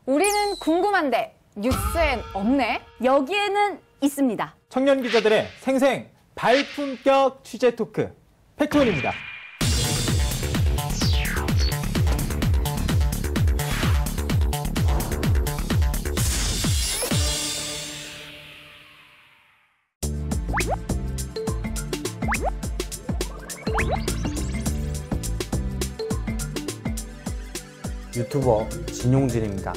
우리는 궁금한데 뉴스엔 없네? 여기에는 있습니다. 청년 기자들의 생생 발품격 취재 토크 팩트원입니다. 유튜버 진용진입니다.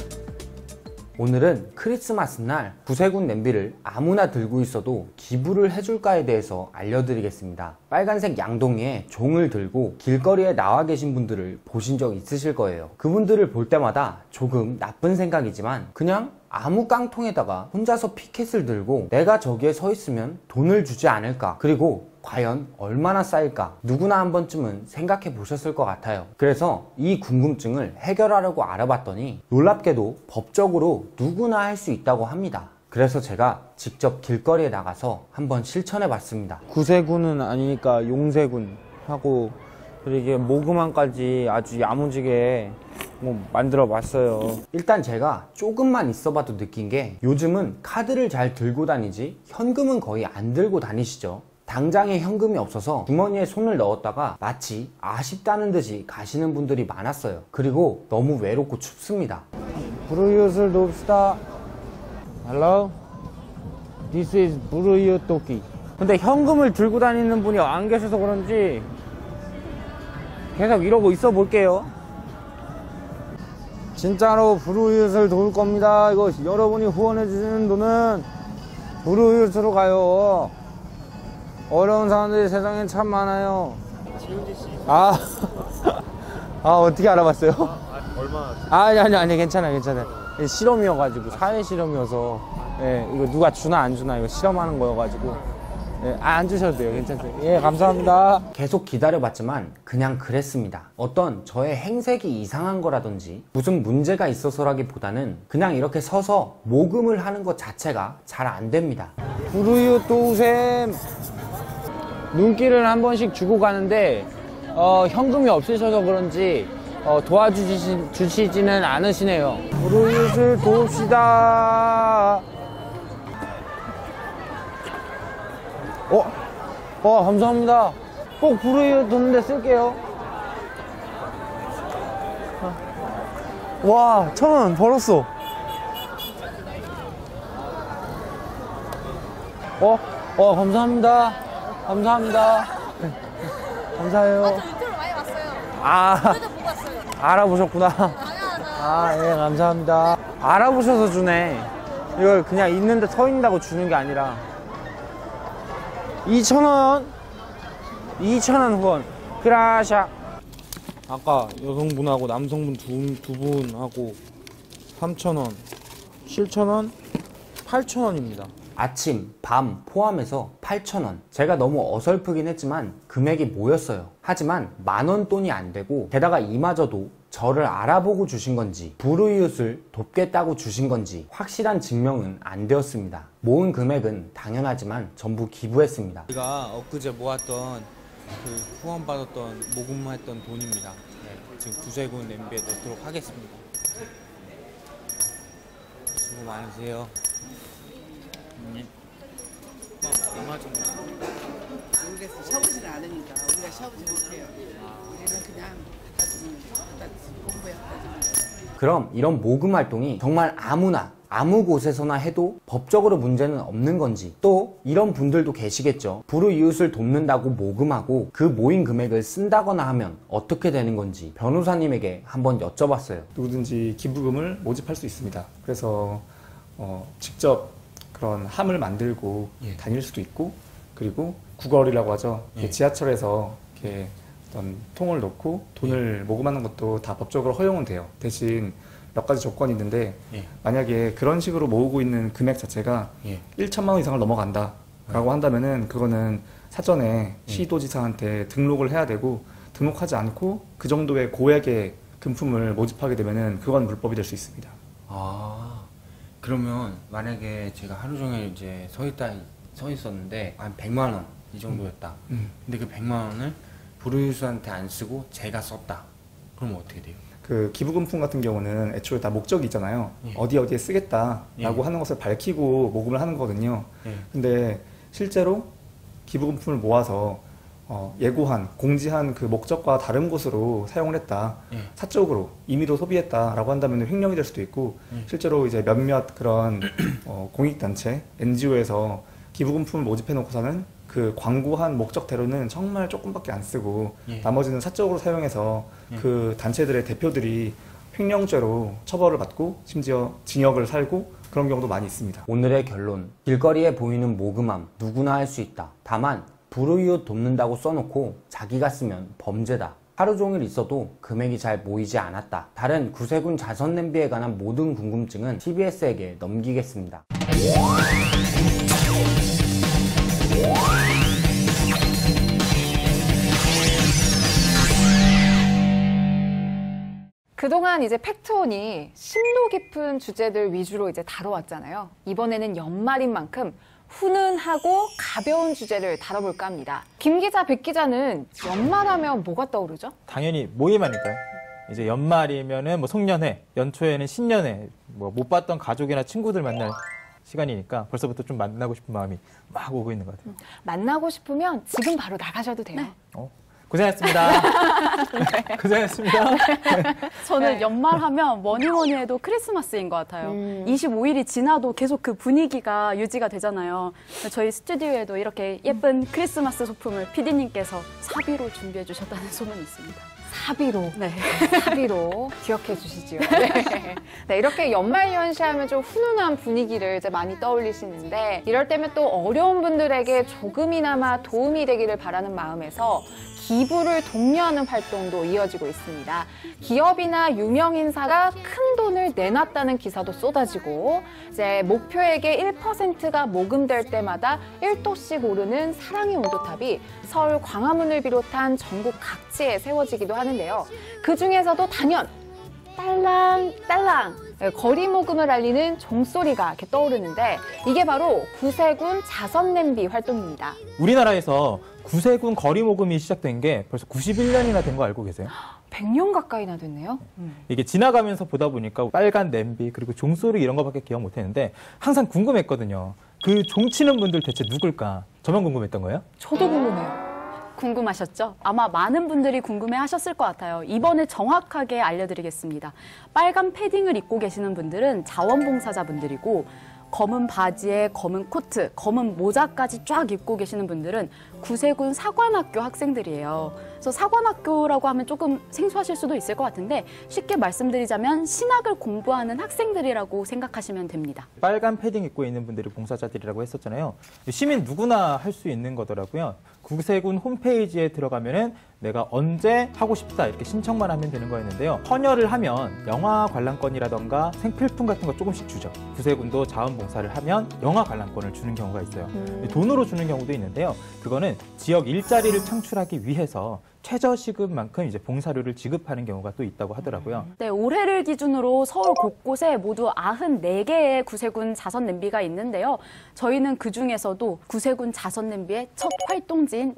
오늘은 크리스마스 날 구세군 냄비를 아무나 들고 있어도 기부를 해줄까에 대해서 알려드리겠습니다. 빨간색 양동이에 종을 들고 길거리에 나와 계신 분들을 보신 적 있으실 거예요. 그분들을 볼 때마다 조금 나쁜 생각이지만 그냥 아무 깡통에다가 혼자서 피켓을 들고 내가 저기에 서 있으면 돈을 주지 않을까, 그리고 과연 얼마나 쌓일까 누구나 한 번쯤은 생각해 보셨을 것 같아요. 그래서 이 궁금증을 해결하려고 알아봤더니 놀랍게도 법적으로 누구나 할 수 있다고 합니다. 그래서 제가 직접 길거리에 나가서 한번 실천해 봤습니다. 구세군은 아니니까 용세군 하고, 그리고 이게 모금함까지 아주 야무지게 만들어 봤어요. 일단 제가 조금만 있어봐도 느낀 게 요즘은 카드를 잘 들고 다니지 현금은 거의 안 들고 다니시죠. 당장에 현금이 없어서 주머니에 손을 넣었다가 마치 아쉽다는 듯이 가시는 분들이 많았어요. 그리고 너무 외롭고 춥습니다. 부르이웃을 놓읍시다. Hello? This is 부르이웃 도끼. 근데 현금을 들고 다니는 분이 안 계셔서 그런지 계속 이러고 있어 볼게요. 진짜로 부르이웃을 도울 겁니다. 이거 여러분이 후원해 주시는 돈은 부르이웃으로 가요. 어려운 사람들이 세상에 참 많아요. 지훈지 씨. 어떻게 알아봤어요? 아니, 괜찮아요. 실험이어가지고, 사회 실험이어서, 예, 이거 누가 주나 안 주나 이거 실험하는 거여가지고, 예, 안 주셔도 돼요. 괜찮아요. 예, 감사합니다. 계속 기다려봤지만 그냥 그랬습니다. 어떤 저의 행색이 이상한 거라든지 무슨 문제가 있어서라기보다는 그냥 이렇게 서서 모금을 하는 것 자체가 잘 안 됩니다. 부르이웃 도우셈. 눈길을 한 번씩 주고 가는데 현금이 없으셔서 그런지 도와주시지는 않으시네요. 부르이웃을 도웁시다. 감사합니다. 꼭 부르이웃 돕는데 쓸게요. 와, 1,000원 벌었어. 감사합니다. 네, 감사해요. 저 유튜브로 많이 봤어요. 그래도 보고 왔어요. 알아보셨구나. 당연하죠. 예, 감사합니다. 알아보셔서 주네. 이걸 그냥 있는데 서 있는다고 주는 게 아니라. 2,000원 후원. 그라샤. 아까 여성분하고 남성분 두 분하고 3,000원, 7,000원, 8,000원입니다. 아침, 밤 포함해서 8,000원. 제가 너무 어설프긴 했지만 금액이 모였어요. 하지만 만원 돈이 안 되고, 게다가 이마저도 저를 알아보고 주신 건지 부르이웃을 돕겠다고 주신 건지 확실한 증명은 안 되었습니다. 모은 금액은 당연하지만 전부 기부했습니다. 제가 엊그제 모았던 후원받았던 모금했던 돈입니다. 네, 지금 구세군 냄비에 넣도록 하겠습니다. 수고 많으세요. 얼마 정도? 모르겠어. 셔보지는 않으니까 우리가 셔보지 못해요. 우리는 그냥 갖다 공부해 갖다 주는. 그럼 이런 모금 활동이 정말 아무나 아무 곳에서나 해도 법적으로 문제는 없는 건지, 또 이런 분들도 계시겠죠. 부르이웃을 돕는다고 모금하고 그 모인 금액을 쓴다거나 하면 어떻게 되는 건지 변호사님에게 한번 여쭤봤어요. 누구든지 기부금을 모집할 수 있습니다. 그래서 직접 그런 함을 만들고 다닐 수도 있고, 그리고 구걸이라고 하죠. 지하철에서 이렇게 어떤 통을 놓고 돈을 모금하는 것도 다 법적으로 허용은 돼요. 대신 몇 가지 조건이 있는데, 만약에 그런 식으로 모으고 있는 금액 자체가 1천만 원 이상을 넘어간다 라고 한다면은 그거는 사전에 시도지사한테 등록을 해야 되고, 등록하지 않고 그 정도의 고액의 금품을 모집하게 되면은 그건 불법이 될 수 있습니다. 그러면 만약에 제가 하루 종일 이제 서 있었는데 한 100만 원 이 정도였다. 근데 그 100만 원을 부르이웃한테 안 쓰고 제가 썼다. 그럼 어떻게 돼요? 그 기부금품 같은 경우는 애초에 다 목적이 있잖아요. 어디에 쓰겠다라고 하는 것을 밝히고 모금을 하는 거거든요. 근데 실제로 기부금품을 모아서 예고한, 공지한 그 목적과 다른 곳으로 사용을 했다. 사적으로 임의로 소비했다라고 한다면 횡령이 될 수도 있고, 실제로 이제 몇몇 그런 공익단체, NGO에서 기부금품을 모집해 놓고서는 그 광고한 목적대로는 정말 조금밖에 안 쓰고 나머지는 사적으로 사용해서 그 단체들의 대표들이 횡령죄로 처벌을 받고 심지어 징역을 살고 그런 경우도 많이 있습니다. 오늘의 결론. 길거리에 보이는 모금함 누구나 할 수 있다. 다만 불우이웃 돕는다고 써놓고 자기가 쓰면 범죄다. 하루 종일 있어도 금액이 잘 모이지 않았다. 다른 구세군 자선 냄비에 관한 모든 궁금증은 TBS에게 넘기겠습니다. 그동안 이제 팩트온이 심도 깊은 주제들 위주로 이제 다뤄왔잖아요. 이번에는 연말인 만큼 훈훈하고 가벼운 주제를 다뤄볼까 합니다. 김 기자, 백 기자는 연말하면 뭐가 떠오르죠? 당연히 모임 아닐까요? 이제 연말이면은 뭐 송년회, 연초에는 신년회, 뭐 못 봤던 가족이나 친구들 만날 시간이니까 벌써부터 좀 만나고 싶은 마음이 막 오고 있는 것 같아요. 만나고 싶으면 지금 바로 나가셔도 돼요. 고생했습니다. 고생했습니다. 저는 연말하면 뭐니 해도 크리스마스인 것 같아요. 25일이 지나도 계속 그 분위기가 유지가 되잖아요. 저희 스튜디오에도 이렇게 예쁜 크리스마스 소품을 PD님께서 사비로 준비해 주셨다는 소문이 있습니다. 사비로. 네. 사비로 기억해 주시죠. 네. 네, 이렇게 연말연시하면 좀 훈훈한 분위기를 이제 많이 떠올리시는데 이럴 때면 또 어려운 분들에게 조금이나마 도움이 되기를 바라는 마음에서 기부를 독려하는 활동도 이어지고 있습니다. 기업이나 유명인사가 큰 돈을 내놨다는 기사도 쏟아지고 이제 목표액의 1%가 모금될 때마다 1도씩 오르는 사랑의 온도탑이 서울 광화문을 비롯한 전국 각지에 세워지기도 하는데요. 그중에서도 단연 딸랑딸랑 거리 모금을 알리는 종소리가 이렇게 떠오르는데 이게 바로 구세군 자선냄비 활동입니다. 우리나라에서 구세군 거리 모금이 시작된 게 벌써 91년이나 된 거 알고 계세요? 100년 가까이나 됐네요. 이게 지나가면서 보다 보니까 빨간 냄비 그리고 종소리 이런 거밖에 기억 못 했는데 항상 궁금했거든요. 그 종치는 분들 대체 누굴까? 저만 궁금했던 거예요? 저도 궁금해요. 궁금하셨죠? 아마 많은 분들이 궁금해하셨을 것 같아요. 이번에 정확하게 알려드리겠습니다. 빨간 패딩을 입고 계시는 분들은 자원봉사자분들이고 검은 바지에 검은 코트, 검은 모자까지 쫙 입고 계시는 분들은 구세군 사관학교 학생들이에요. 그래서 사관학교라고 하면 조금 생소하실 수도 있을 것 같은데 쉽게 말씀드리자면 신학을 공부하는 학생들이라고 생각하시면 됩니다. 빨간 패딩 입고 있는 분들이 봉사자들이라고 했었잖아요. 시민 누구나 할 수 있는 거더라고요. 구세군 홈페이지에 들어가면은 내가 언제 하고 싶다 이렇게 신청만 하면 되는 거였는데요. 헌혈을 하면 영화 관람권이라던가 생필품 같은 거 조금씩 주죠. 구세군도 자원봉사를 하면 영화 관람권을 주는 경우가 있어요. 돈으로 주는 경우도 있는데요. 그거는 지역 일자리를 창출하기 위해서 최저시급만큼 이제 봉사료를 지급하는 경우가 또 있다고 하더라고요. 네, 올해를 기준으로 서울 곳곳에 모두 94개의 구세군 자선냄비가 있는데요. 저희는 그중에서도 구세군 자선냄비의 첫 활동지인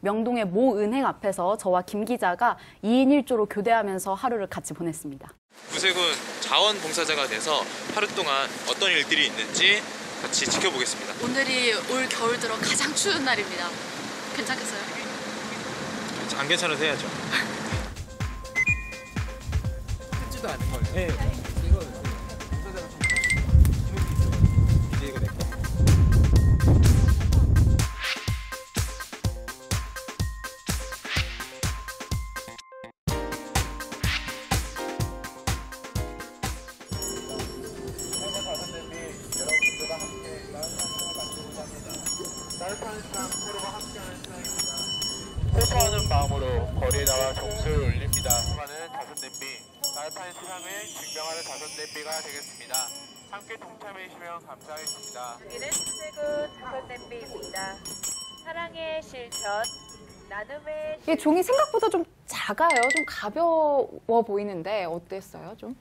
명동의 모 은행 앞에서 저와 김 기자가 2인 1조로 교대하면서 하루를 같이 보냈습니다. 구세군 자원봉사자가 돼서 하루 동안 어떤 일들이 있는지 같이 지켜보겠습니다. 오늘이 올 겨울 들어 가장 추운 날입니다. 괜찮겠어요? 안 괜찮아도 해야죠. 듣지도 않은 거예요. 네. 이거 봉사자가 좀 이해가 될까? 호소하는 마음으로 거리에 나와 종소리를 울립니다. 수많은 자선냄비, 따뜻한 세상을 증명하는 자선냄비가 되겠습니다. 함께 동참해주시면 감사하겠습니다. 여기는 구세군 자선냄비입니다. 사랑의 실천, 나눔의 이게 종이 생각보다 좀 작아요. 좀 가벼워 보이는데 어땠어요? 좀?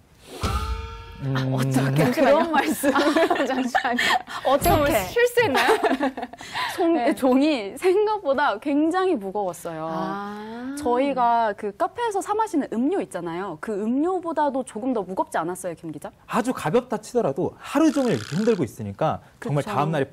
어떻게 그런 말씀? 잠시만요. 어떻게 실수했나요? 네. 종이 생각보다 굉장히 무거웠어요. 저희가 그 카페에서 사 마시는 음료 있잖아요. 그 음료보다도 조금 더 무겁지 않았어요, 김 기자? 아주 가볍다 치더라도 하루 종일 이렇게 흔들고 있으니까 정말 그쵸. 다음날에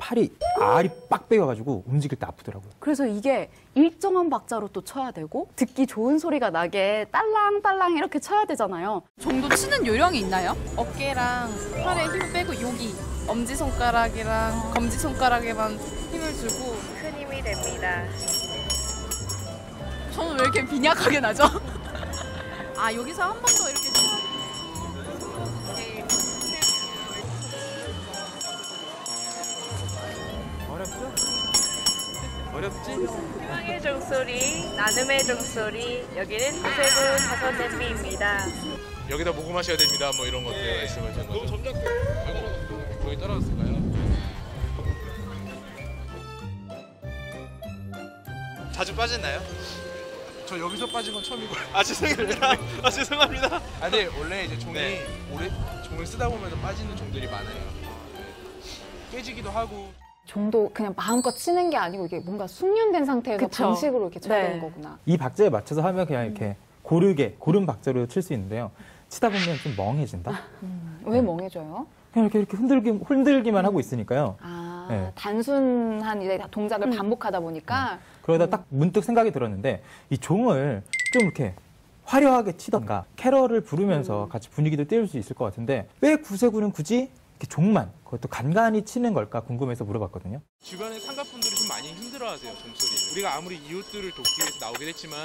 알이 빡 빼여가지고 움직일 때 아프더라고요. 그래서 이게 일정한 박자로 또 쳐야 되고 듣기 좋은 소리가 나게 딸랑딸랑 이렇게 쳐야 되잖아요. 정도 치는 요령이 있나요? 어깨랑 팔에 힘 빼고 여기 엄지손가락이랑 검지손가락에만 힘을 주고 큰 힘이 됩니다. 저는 왜 이렇게 빈약하게 나죠? 아 여기서 한 번 더 이렇게 쳐야 어렵지? 희망의 종소리, 나눔의 종소리, 여기는 구세군 자선 냄비입니다. 여기다 모금하셔야 됩니다. 뭐 이런 것들 말씀하시는 거죠. 너무 점잖게. 아이고, 거기 떨어졌을까요? 자주 빠졌나요? 저 여기서 빠진 건 처음이고. 아 죄송합니다. 아 죄송합니다. 아, 근데 원래 이제 종이 네. 오래 종을 쓰다 보면 빠지는 종들이 많아요. 깨지기도 하고. 종도 그냥 마음껏 치는 게 아니고 이게 뭔가 숙련된 상태에서 그쵸. 방식으로 이렇게 쳐야 네. 되는 거구나. 이 박자에 맞춰서 하면 그냥 이렇게 고른 박자로 칠 수 있는데요. 치다 보면 좀 멍해진다. 왜 멍해져요? 그냥 이렇게 흔들기만 하고 있으니까요. 아, 네. 단순한 이제 동작을 반복하다 보니까 그러다 딱 문득 생각이 들었는데 이 종을 좀 이렇게 화려하게 치던가 캐럴을 부르면서 같이 분위기도 띄울 수 있을 것 같은데 왜 구세군은 굳이 이렇게 종만 그것도 간간히 치는 걸까 궁금해서 물어봤거든요. 주변의 상가분들이 좀 많이 힘들어하세요, 종소리. 우리가 아무리 이웃들을 돕기 위해서 나오긴 했지만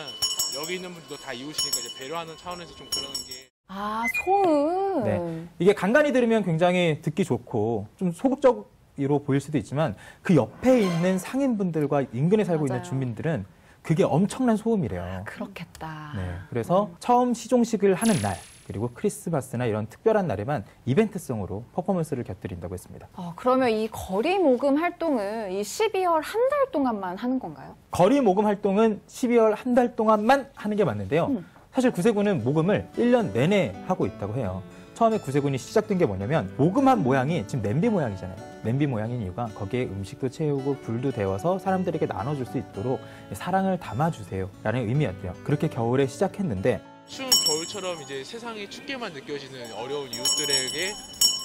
여기 있는 분들도 다 이웃이니까 이제 배려하는 차원에서 좀 그러는 게. 아, 소음. 네. 이게 간간히 들으면 굉장히 듣기 좋고 좀 소극적으로 보일 수도 있지만 그 옆에 있는 상인분들과 인근에 살고 있는 맞아요. 주민들은 그게 엄청난 소음이래요. 그렇겠다. 네. 그래서 처음 시종식을 하는 날 그리고 크리스마스나 이런 특별한 날에만 이벤트성으로 퍼포먼스를 곁들인다고 했습니다. 그러면 이 거리 모금 활동은 이 12월 한 달 동안만 하는 건가요? 거리 모금 활동은 12월 한 달 동안만 하는 게 맞는데요. 사실 구세군은 모금을 1년 내내 하고 있다고 해요. 처음에 구세군이 시작된 게 뭐냐면 모금한 모양이 지금 냄비 모양이잖아요. 냄비 모양인 이유가 거기에 음식도 채우고 불도 데워서 사람들에게 나눠줄 수 있도록 사랑을 담아주세요 라는 의미였대요. 그렇게 겨울에 시작했는데 추운 겨울처럼 이제 세상이 춥게만 느껴지는 어려운 이웃들에게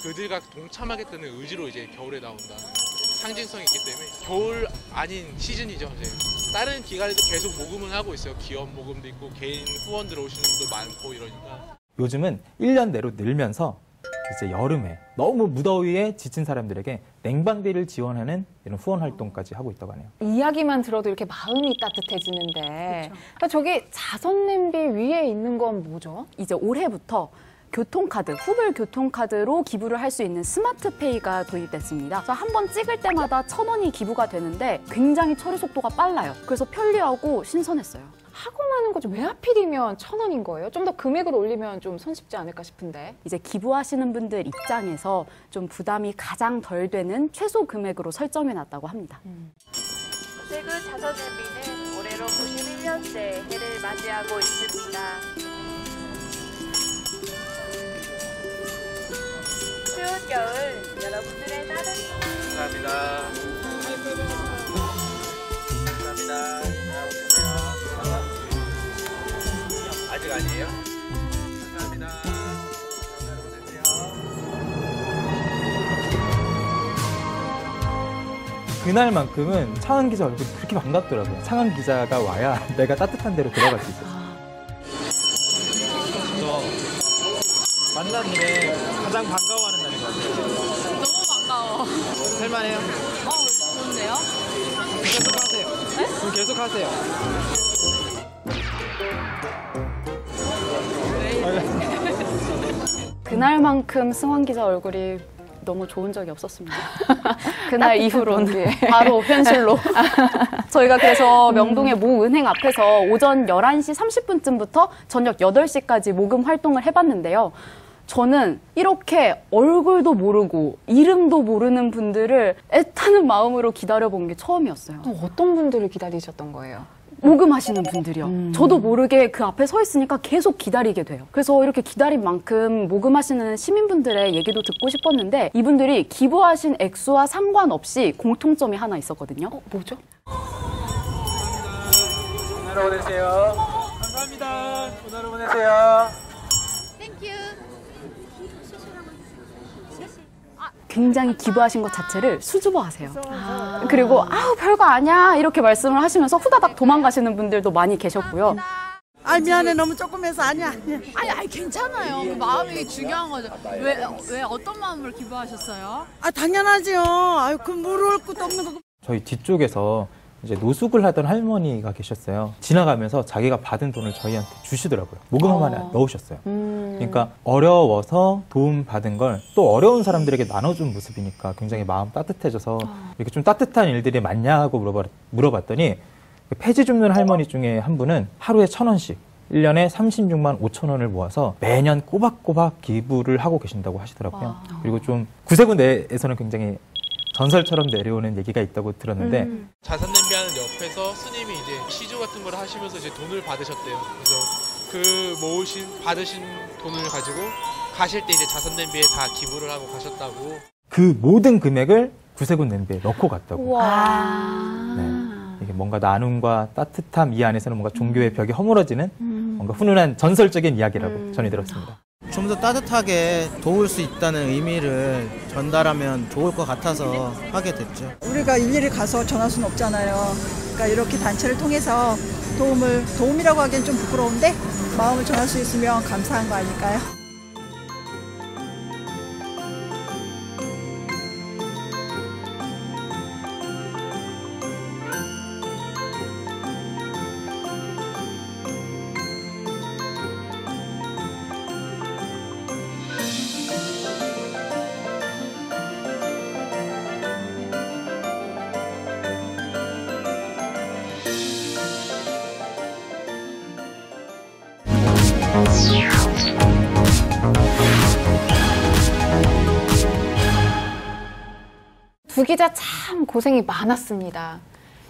그들과 동참하겠다는 의지로 이제 겨울에 나온다는 상징성이 있기 때문에 겨울 아닌 시즌이죠. 이제 다른 기간에도 계속 모금을 하고 있어요. 기업 모금도 있고 개인 후원 들어오시는 분도 많고 이러니까. 요즘은 1년 내로 늘면서 이제 여름에 너무 무더위에 지친 사람들에게 냉방비를 지원하는 이런 후원 활동까지 하고 있다고 하네요. 이야기만 들어도 이렇게 마음이 따뜻해지는데 그러니까 저기 자선 냄비 위에 있는 건 뭐죠? 이제 올해부터 교통카드, 후불 교통카드로 기부를 할 수 있는 스마트페이가 도입됐습니다. 그래서 한 번 찍을 때마다 1,000원이 기부가 되는데 굉장히 처리 속도가 빨라요. 그래서 편리하고 신선했어요. 하고 마는 거죠. 왜 하필이면 1,000원인 거예요? 좀 더 금액을 올리면 좀 손쉽지 않을까 싶은데. 이제 기부하시는 분들 입장에서 좀 부담이 가장 덜 되는 최소 금액으로 설정해놨다고 합니다. 구세군 자선 냄비는 올해로 91년째 해를 맞이하고 있습니다. 추운 겨울 여러분들의 따뜻한 감사합니다. 감사합니다. 아직 아니에요? 감사합니다. 그날만큼은 창한 기자 얼굴이 그렇게 반갑더라고요. 창한 기자가 와야 내가 따뜻한 데로 들어갈 수 있었어요. 만난 일에 가장 반가워하는 날인 것 같아요. 너무 반가워. 할만해요? 좋은데요? 계속 하세요. 네? 그럼 계속 하세요. 그날만큼 승환 기자 얼굴이 너무 좋은 적이 없었습니다. 그날 이후로는 바로 현실로. 저희가 그래서 명동의 모 은행 앞에서 오전 11시 30분쯤부터 저녁 8시까지 모금 활동을 해봤는데요. 저는 이렇게 얼굴도 모르고 이름도 모르는 분들을 애타는 마음으로 기다려본 게 처음이었어요. 또 어떤 분들을 기다리셨던 거예요? 모금하시는 분들이요. 저도 모르게 그 앞에 서 있으니까 계속 기다리게 돼요. 그래서 이렇게 기다린 만큼 모금하시는 시민분들의 얘기도 듣고 싶었는데 이분들이 기부하신 액수와 상관없이 공통점이 하나 있었거든요. 뭐죠? 전화로 보내세요. 감사합니다. 전화로 보내세요. 굉장히 기부하신 것 자체를 수줍어하세요. 그리고 아우 별거 아니야 이렇게 말씀을 하시면서 후다닥 도망가시는 분들도 많이 계셨고요. 아 미안해 너무 조금해서 아니야. 아니 괜찮아요. 그 마음이 중요한 거죠. 왜 어떤 마음으로 기부하셨어요? 아 당연하죠. 아유 그 물을 것도 없는 거. 저희 뒤쪽에서 이제 노숙을 하던 할머니가 계셨어요. 지나가면서 자기가 받은 돈을 저희한테 주시더라고요. 모금 하나 넣으셨어요. 그러니까 어려워서 도움 받은 걸 또 어려운 사람들에게 나눠준 모습이니까 굉장히 마음 따뜻해져서 이렇게 좀 따뜻한 일들이 많냐고 물어봤더니 그 폐지 줍는 할머니 중에 한 분은 하루에 1,000원씩 1년에 36만 5천 원을 모아서 매년 꼬박꼬박 기부를 하고 계신다고 하시더라고요. 그리고 좀 구세군 내에서는 굉장히 전설처럼 내려오는 얘기가 있다고 들었는데 자선 냄비하는 옆에서 스님이 이제 시주 같은 걸 하시면서 이제 돈을 받으셨대요. 그래서 그 받으신 돈을 가지고 가실 때 이제 자선 냄비에 다 기부를 하고 가셨다고. 그 모든 금액을 구세군 냄비에 넣고 갔다고. 네. 이게 뭔가 나눔과 따뜻함 이 안에서는 뭔가 종교의 벽이 허물어지는 뭔가 훈훈한 전설적인 이야기라고 전해 들었습니다. 좀 더 따뜻하게 도울 수 있다는 의미를 전달하면 좋을 것 같아서 하게 됐죠. 우리가 일일이 가서 전할 수는 없잖아요. 그러니까 이렇게 단체를 통해서 도움이라고 하기엔 좀 부끄러운데 마음을 전할 수 있으면 감사한 거 아닐까요? 두 기자 참 고생이 많았습니다.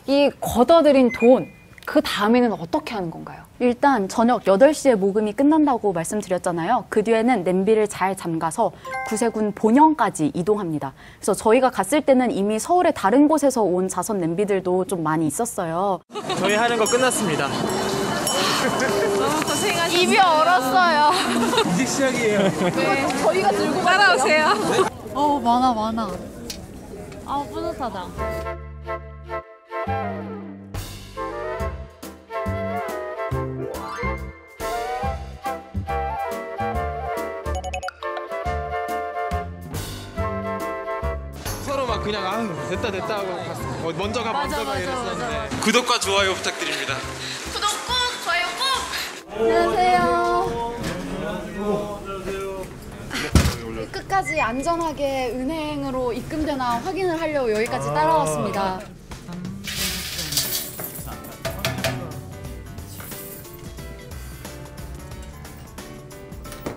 이 걷어들인 돈, 그 다음에는 어떻게 하는 건가요? 일단 저녁 8시에 모금이 끝난다고 말씀드렸잖아요. 그 뒤에는 냄비를 잘 잠가서 구세군 본영까지 이동합니다. 그래서 저희가 갔을 때는 이미 서울의 다른 곳에서 온 자선 냄비들도 좀 많이 있었어요. 저희 하는 거 끝났습니다. 너무 고생하셨어요. 입이 얼었어요. 이제 시작이에요. 네. 저희가 들고 따라오세요. 많아. 아 뿌듯하다. 서로 막 그냥 됐다 하고 먼저 가 맞아, 이랬었는데 구독과 좋아요 부탁드립니다. 구독 꼭, 좋아요 꼭. 안녕하세요. 끝까지 안전하게 은행으로 입금되나 확인을 하려고 여기까지 따라왔습니다.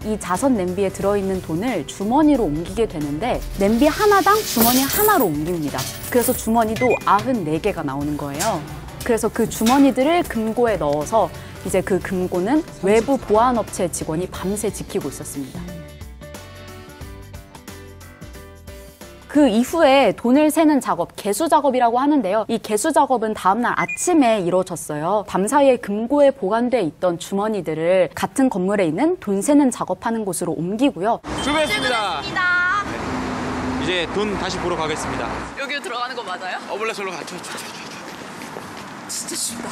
이 자선 냄비에 들어있는 돈을 주머니로 옮기게 되는데 냄비 하나당 주머니 하나로 옮깁니다. 그래서 주머니도 94개가 나오는 거예요. 그래서 그 주머니들을 금고에 넣어서 이제 그 금고는 외부 보안업체 직원이 밤새 지키고 있었습니다. 그 이후에 돈을 세는 작업, 개수 작업이라고 하는데요. 이 개수 작업은 다음날 아침에 이루어졌어요. 밤사이에 금고에 보관돼 있던 주머니들을 같은 건물에 있는 돈 세는 작업하는 곳으로 옮기고요. 출발했습니다. 이제 돈 다시 보러 가겠습니다. 여기로 들어가는 거 맞아요? 원래 절로 가. 진짜 춥다.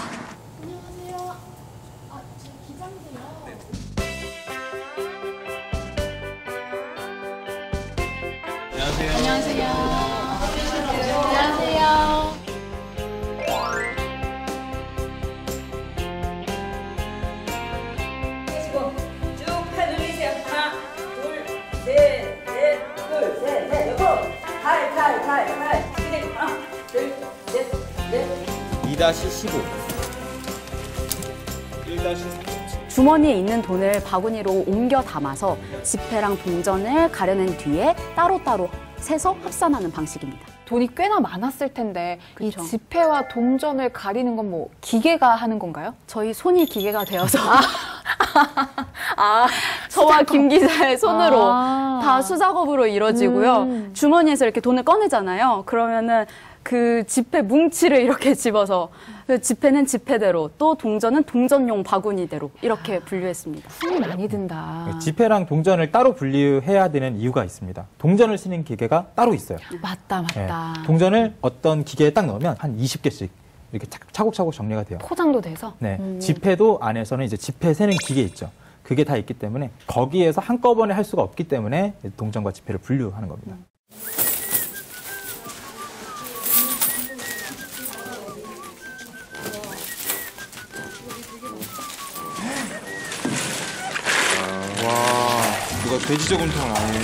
안녕하세요. 안녕하세요. 쭉 팔 늘리세요. 하나, 둘, 셋, 넷, 둘, 셋, 넷, 여섯. 팔. 하나, 둘, 셋, 넷. 2-15. 1-3. 주머니에 있는 돈을 바구니로 옮겨 담아서 지폐랑 동전을 가려낸 뒤에 따로따로 세서 합산하는 방식입니다. 돈이 꽤나 많았을 텐데 그쵸. 이 지폐와 동전을 가리는 건 뭐 기계가 하는 건가요? 저희 손이 기계가 되어서 저와 김 기자의 손으로 다 수작업으로 이루어지고요. 주머니에서 이렇게 돈을 꺼내잖아요. 그러면은 그 지폐 뭉치를 이렇게 집어서 그 지폐는 지폐대로 또 동전은 동전용 바구니대로 이렇게 분류했습니다. 손이 많이 든다. 지폐랑 동전을 따로 분류해야 되는 이유가 있습니다. 동전을 쓰는 기계가 따로 있어요. 맞다. 네. 동전을 어떤 기계에 딱 넣으면 한 20개씩 이렇게 차곡차곡 정리가 돼요. 포장도 돼서? 네. 지폐도 안에서는 이제 지폐 세는 기계 있죠. 그게 다 있기 때문에 거기에서 한꺼번에 할 수가 없기 때문에 동전과 지폐를 분류하는 겁니다. 와, 누가 돼지 저금통을 안 해.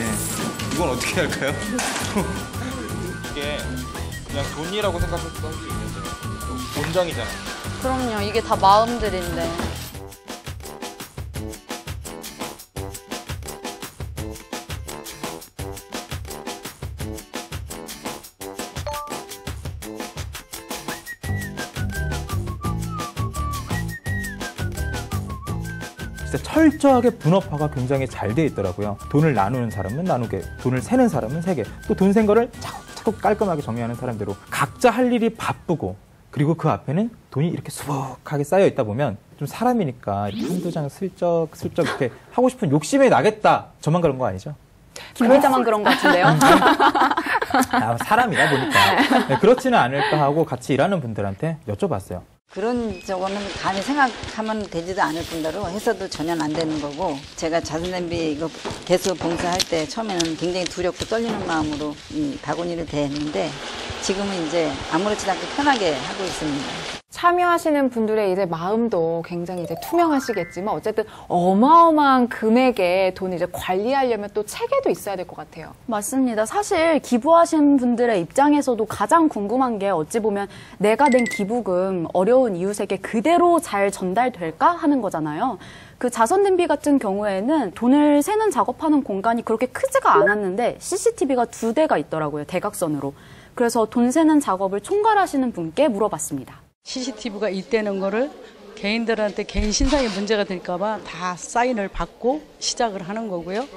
이건 어떻게 할까요? 이게 그냥 돈이라고 생각할 수도 할 수 있는데 돈장이잖아요. 그럼요. 이게 다 마음들인데. 진짜 철저하게 분업화가 굉장히 잘 돼 있더라고요. 돈을 나누는 사람은 나누게, 돈을 세는 사람은 세게, 또 돈 센 거를 차곡차곡 깔끔하게 정리하는 사람대로 각자 할 일이 바쁘고, 그리고 그 앞에는 돈이 이렇게 수북하게 쌓여 있다 보면 좀 사람이니까 한두 장 슬쩍 이렇게 하고 싶은 욕심이 나겠다. 저만 그런 거 아니죠? 김 기자만 그런 것 같은데요? 사람이다 보니까. 네, 그렇지는 않을까 하고 같이 일하는 분들한테 여쭤봤어요. 그런 저거는 감히 생각하면 되지도 않을 뿐더러 해서도 전혀 안 되는 거고, 제가 자선냄비 이거 개수 봉사할 때 처음에는 굉장히 두렵고 떨리는 마음으로 이 바구니를 대했는데 지금은 이제 아무렇지도 않게 편하게 하고 있습니다. 참여하시는 분들의 이제 마음도 굉장히 이제 투명하시겠지만 어쨌든 어마어마한 금액의 돈을 이제 관리하려면 또 체계도 있어야 될 것 같아요. 맞습니다. 사실 기부하신 분들의 입장에서도 가장 궁금한 게 어찌 보면 내가 낸 기부금 어려운 이웃에게 그대로 잘 전달될까 하는 거잖아요. 그 자선냄비 같은 경우에는 돈을 세는 작업하는 공간이 그렇게 크지가 않았는데 CCTV가 2대가 있더라고요. 대각선으로. 그래서 돈 세는 작업을 총괄하시는 분께 물어봤습니다. CCTV가 있다는 거를 개인들한테 개인 신상에 문제가 될까봐 다 사인을 받고 시작을 하는 거고요.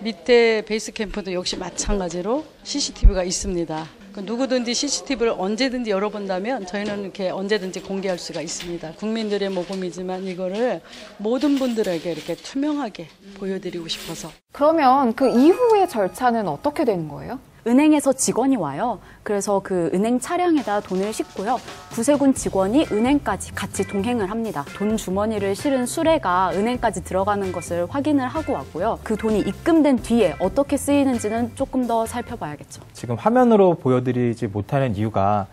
밑에 베이스 캠프도 역시 마찬가지로 CCTV가 있습니다. 누구든지 CCTV를 언제든지 열어본다면 저희는 이렇게 언제든지 공개할 수가 있습니다. 국민들의 모금이지만 이거를 모든 분들에게 이렇게 투명하게 보여드리고 싶어서. 그러면 그 이후의 절차는 어떻게 되는 거예요? 은행에서 직원이 와요. 그래서 그 은행 차량에다 돈을 싣고요. 구세군 직원이 은행까지 같이 동행을 합니다. 돈 주머니를 실은 수레가 은행까지 들어가는 것을 확인을 하고 왔고요. 그 돈이 입금된 뒤에 어떻게 쓰이는지는 조금 더 살펴봐야겠죠. 지금 화면으로 보여드리지 못하는 이유가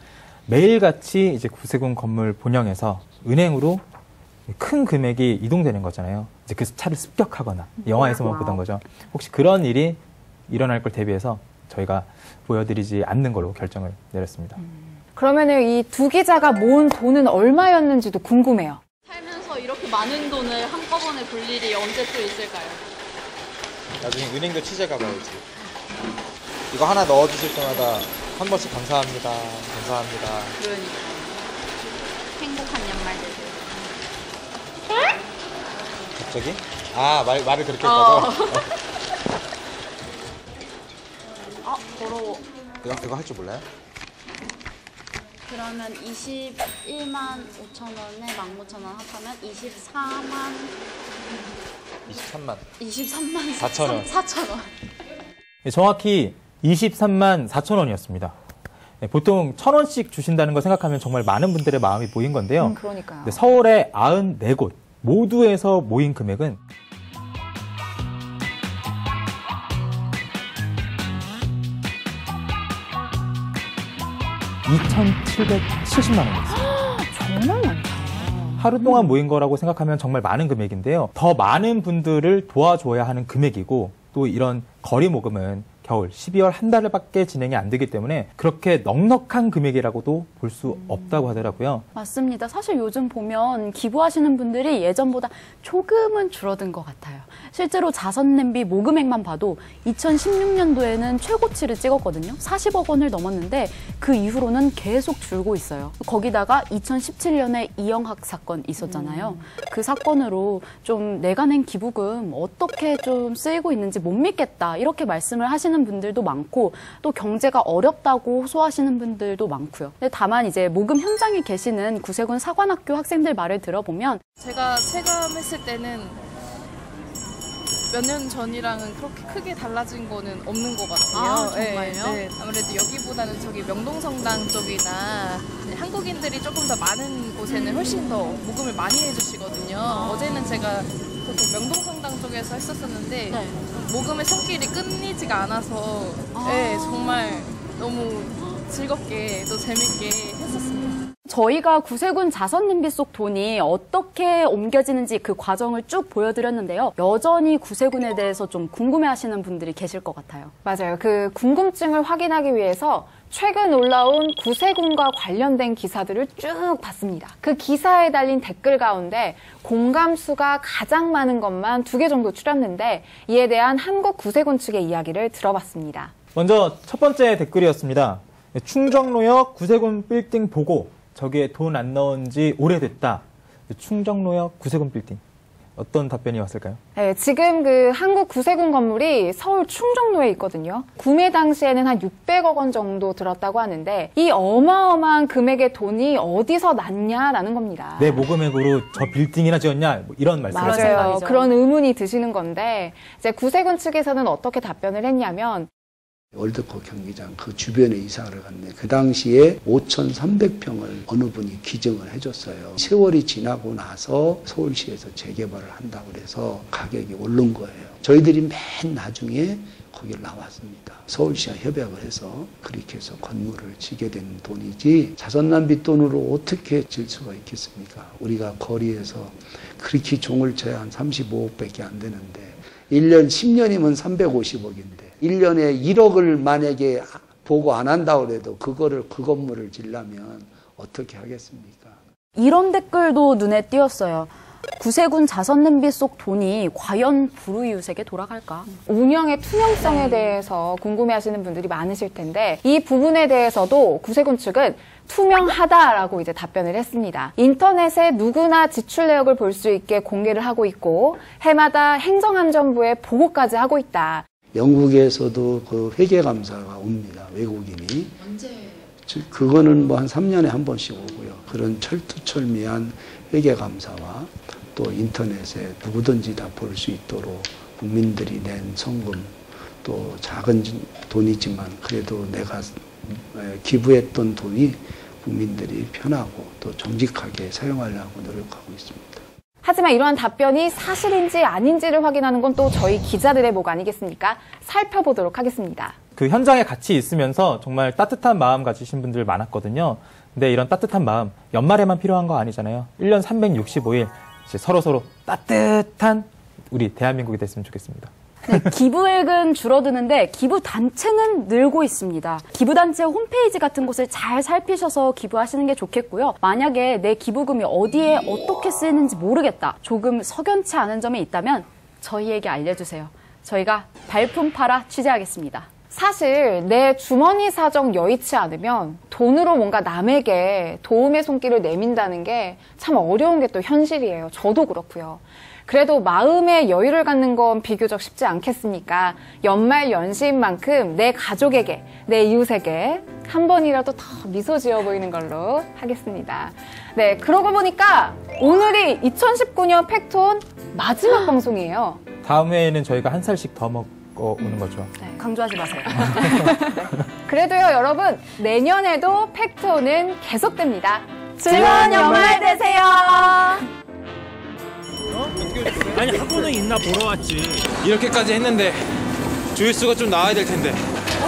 매일같이 이제 구세군 건물 본영에서 은행으로 큰 금액이 이동되는 거잖아요. 이제 그 차를 습격하거나 영화에서만 보던 거죠. 혹시 그런 일이 일어날 걸 대비해서 저희가 보여드리지 않는 걸로 결정을 내렸습니다. 그러면은 이 두 기자가 모은 돈은 얼마였는지도 궁금해요. 살면서 이렇게 많은 돈을 한꺼번에 볼 일이 언제 또 있을까요? 나중에 은행도 취재 가봐야지. 이거 하나 넣어주실 때마다 한 번씩 감사합니다. 감사합니다. 그러니까 행복한 연말 되세요. 갑자기? 아, 말을 그렇게 했다고? 더러워. 이거 할 줄 몰라요? 그러면 21만 5천 원에 15,000원 합하면 23만 4천 원. 4,000원. 정확히 23만 4천 원이었습니다. 네, 보통 1,000원씩 주신다는 거 생각하면 정말 많은 분들의 마음이 모인 건데요. 그러니까요. 네, 서울의 94곳 모두에서 모인 금액은 2,770만 원이었어요. 정말 많다. 하루 동안 모인 거라고 생각하면 정말 많은 금액인데요. 더 많은 분들을 도와줘야 하는 금액이고 또 이런 거리 모금은 겨울 12월 한 달밖에 진행이 안 되기 때문에 그렇게 넉넉한 금액이라고도 볼 수 없다고 하더라고요. 맞습니다. 사실 요즘 보면 기부하시는 분들이 예전보다 조금은 줄어든 것 같아요. 실제로 자선냄비 모금액만 봐도 2016년도에는 최고치를 찍었거든요. 40억 원을 넘었는데 그 이후로는 계속 줄고 있어요. 거기다가 2017년에 이영학 사건 있었잖아요. 그 사건으로 좀 내가 낸 기부금 어떻게 좀 쓰이고 있는지 못 믿겠다 이렇게 말씀을 하시는 분들도 많고 또 경제가 어렵다고 호소하시는 분들도 많고요. 근데 다만 이제 모금 현장에 계시는 구세군 사관학교 학생들 말을 들어보면 제가 체감했을 때는 몇 년 전이랑은 그렇게 크게 달라진 거는 없는 것 같아요. 아, 정말요? 네, 아무래도 여기보다는 저기 명동성당 쪽이나 한국인들이 조금 더 많은 곳에는 훨씬 더 모금을 많이 해주시거든요. 어제는 제가 보통 명동성당 쪽에서 했었었는데 모금의 손길이 끊이지가 않아서 네, 정말 너무 즐겁게 또 재밌게 했었습니다. 저희가 구세군 자선냄비 속 돈이 어떻게 옮겨지는지 그 과정을 쭉 보여드렸는데요. 여전히 구세군에 대해서 좀 궁금해하시는 분들이 계실 것 같아요. 맞아요. 그 궁금증을 확인하기 위해서 최근 올라온 구세군과 관련된 기사들을 쭉 봤습니다. 그 기사에 달린 댓글 가운데 공감수가 가장 많은 것만 2개 정도 추렸는데 이에 대한 한국 구세군 측의 이야기를 들어봤습니다. 먼저 첫 번째 댓글이었습니다. 충정로역 구세군 빌딩 보고 저기에 돈 안 넣은 지 오래됐다. 충정로역 구세군 빌딩. 어떤 답변이 왔을까요? 네, 지금 그 한국 구세군 건물이 서울 충정로에 있거든요. 구매 당시에는 한 600억 원 정도 들었다고 하는데 이 어마어마한 금액의 돈이 어디서 났냐라는 겁니다. 내 모금액으로 저 빌딩이나 지었냐? 뭐 이런 말씀이었어요. 맞아요. 그런 의문이 드시는 건데 이제 구세군 측에서는 어떻게 답변을 했냐면 월드컵 경기장 그 주변에 이사를 갔는데 그 당시에 5,300평을 어느 분이 기증을 해줬어요. 세월이 지나고 나서 서울시에서 재개발을 한다고 그래서 가격이 오른 거예요. 저희들이 맨 나중에 거기를 나왔습니다. 서울시와 협약을 해서 그렇게 해서 건물을 지게 된 돈이지 자선남비 돈으로 어떻게 질 수가 있겠습니까? 우리가 거리에서 그렇게 종을 쳐야 한 35억밖에 안 되는데 1년 10년이면 350억인데 1년에 1억을 만약에 보고 안 한다고 해도 그 건물을 지려면 어떻게 하겠습니까? 이런 댓글도 눈에 띄었어요. 구세군 자선냄비 속 돈이 과연 불우이웃에게 돌아갈까? 운영의 투명성에 대해서 궁금해하시는 분들이 많으실 텐데 이 부분에 대해서도 구세군 측은 투명하다라고 이제 답변을 했습니다. 인터넷에 누구나 지출 내역을 볼 수 있게 공개를 하고 있고 해마다 행정안전부에 보고까지 하고 있다. 영국에서도 그 회계감사가 옵니다. 외국인이. 언제? 그거는 뭐 한 3년에 한 번씩 오고요. 그런 철두철미한 회계감사와 또 인터넷에 누구든지 다 볼 수 있도록 국민들이 낸 성금 또 작은 돈이지만 그래도 내가 기부했던 돈이 국민들이 편하고 또 정직하게 사용하려고 노력하고 있습니다. 하지만 이러한 답변이 사실인지 아닌지를 확인하는 건 또 저희 기자들의 목 아니겠습니까? 살펴보도록 하겠습니다. 그 현장에 같이 있으면서 정말 따뜻한 마음 가지신 분들 많았거든요. 근데 이런 따뜻한 마음 연말에만 필요한 거 아니잖아요. 1년 365일 이제 서로서로 따뜻한 우리 대한민국이 됐으면 좋겠습니다. 네, 기부액은 줄어드는데 기부단체는 늘고 있습니다. 기부단체 홈페이지 같은 곳을 잘 살피셔서 기부하시는 게 좋겠고요. 만약에 내 기부금이 어디에 어떻게 쓰이는지 모르겠다, 조금 석연치 않은 점이 있다면 저희에게 알려주세요. 저희가 발품 팔아 취재하겠습니다. 사실 내 주머니 사정 여의치 않으면 돈으로 뭔가 남에게 도움의 손길을 내민다는 게 참 어려운 게 또 현실이에요. 저도 그렇고요. 그래도 마음의 여유를 갖는 건 비교적 쉽지 않겠습니까? 연말 연시인 만큼 내 가족에게, 내 이웃에게 한 번이라도 더 미소 지어 보이는 걸로 하겠습니다. 네, 그러고 보니까 오늘이 2019년 팩트온 마지막 방송이에요. 다음 회에는 저희가 한 살씩 더 먹어오는 거죠. 네, 강조하지 마세요. 그래도요, 여러분, 내년에도 팩트온은 계속됩니다. 즐거운 연말 되세요. 아니 학원은 있나 보러 왔지. 이렇게까지 했는데 조회수가 좀 나와야 될 텐데. 오,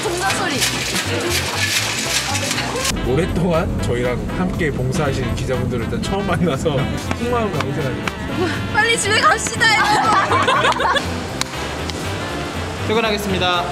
종자 소리. 오랫동안 저희랑 함께 봉사하시는 기자분들을 일단 처음 만나서 속마음 강생하네요. 빨리 집에 갑시다, 여러분. 퇴근하겠습니다.